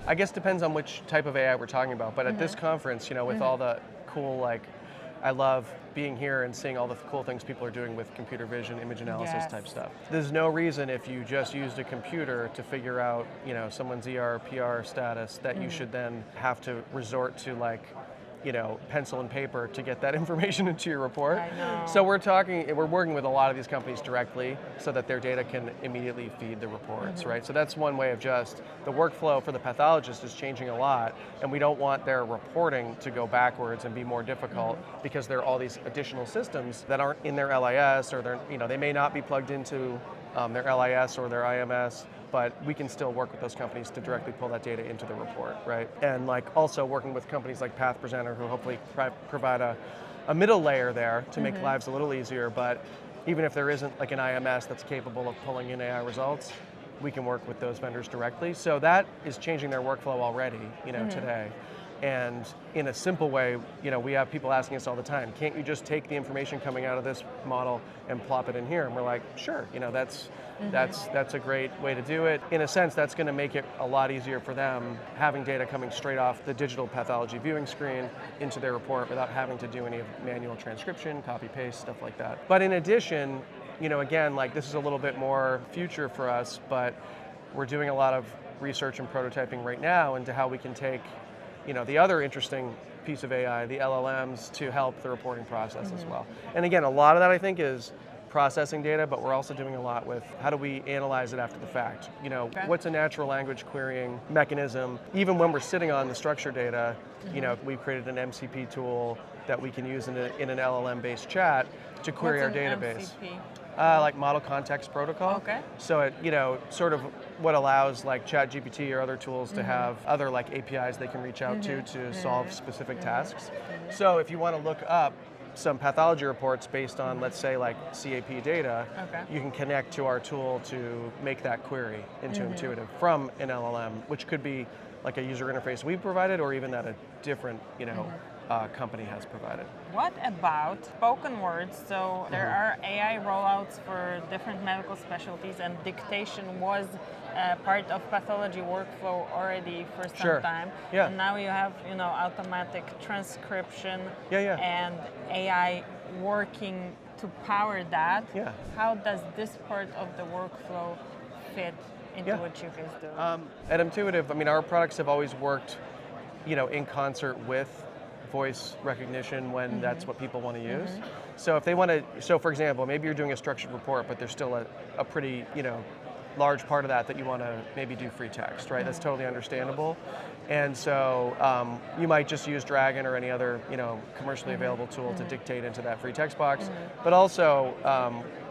I guess depends on which type of AI we're talking about, but at this conference, with all the cool, I love being here and seeing all the cool things people are doing with computer vision, image analysis type stuff. There's no reason if you just used a computer to figure out, someone's ER, PR status that you should then have to resort to pencil and paper to get that information into your report. I know. So we're working with a lot of these companies directly so that their data can immediately feed the reports, right? So that's one way of just, the workflow for the pathologist is changing a lot, and we don't want their reporting to go backwards and be more difficult because there are all these additional systems that aren't in their LIS, or they may not be plugged into their LIS or their IMS, but we can still work with those companies to directly pull that data into the report, right? And also working with companies like Path Presenter, who hopefully provide a middle layer there to make lives a little easier. But even if there isn't an IMS that's capable of pulling in AI results, we can work with those vendors directly. So that is changing their workflow already, today. And in a simple way, we have people asking us all the time, can't you just take the information coming out of this model and plop it in here? And we're like, sure, that's a great way to do it. In a sense, that's going to make it a lot easier for them, having data coming straight off the digital pathology viewing screen into their report without having to do any manual transcription, copy paste, stuff like that. But in addition, again, this is a little bit more future for us, but we're doing a lot of research and prototyping right now into how we can take the other interesting piece of AI, the LLMs, to help the reporting process as well. And again, a lot of that I think is processing data, but we're also doing a lot with how do we analyze it after the fact? What's a natural language querying mechanism? Even when we're sitting on the structured data, we've created an MCP tool that we can use in an LLM-based chat to query our database. MCP? Like Model Context Protocol. Okay. So it, sort of what allows ChatGPT or other tools to have other APIs they can reach out to solve specific tasks. So if you want to look up some pathology reports based on, let's say, CAP data, you can connect to our tool to make that query into Intuitive from an LLM, which could be a user interface we've provided, or even that a different, company has provided. What about spoken words? So there are AI rollouts for different medical specialties, and dictation was part of pathology workflow already for some time. Yeah. And now you have, automatic transcription Yeah. and AI working to power that. Yeah. How does this part of the workflow fit into what you guys do? At Intuitive, our products have always worked, in concert with voice recognition when that's what people want to use. So if they want to, for example, maybe you're doing a structured report, but there's still a pretty, large part of that you want to maybe do free text, right? That's totally understandable. And so you might just use Dragon or any other, commercially available tool to dictate into that free text box. But also,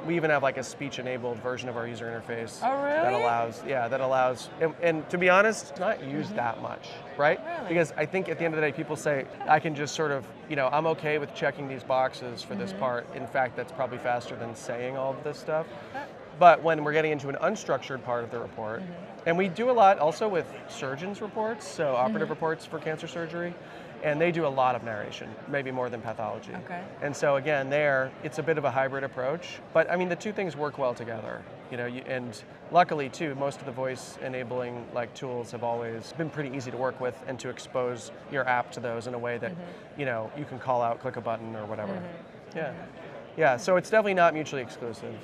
we even have a speech-enabled version of our user interface that allows, and to be honest, it's not used that much, right? Really? Because I think at the end of the day, people say, I can just sort of, I'm okay with checking these boxes for this part. In fact, that's probably faster than saying all of this stuff. But when we're getting into an unstructured part of the report, and we do a lot also with surgeons' reports, so operative reports for cancer surgery, and they do a lot of narration, maybe more than pathology. Okay. And so again, it's a bit of a hybrid approach, but the two things work well together. And luckily too, most of the voice enabling tools have always been pretty easy to work with and to expose your app to those in a way that you can call out, click a button or whatever. Yeah. So it's definitely not mutually exclusive.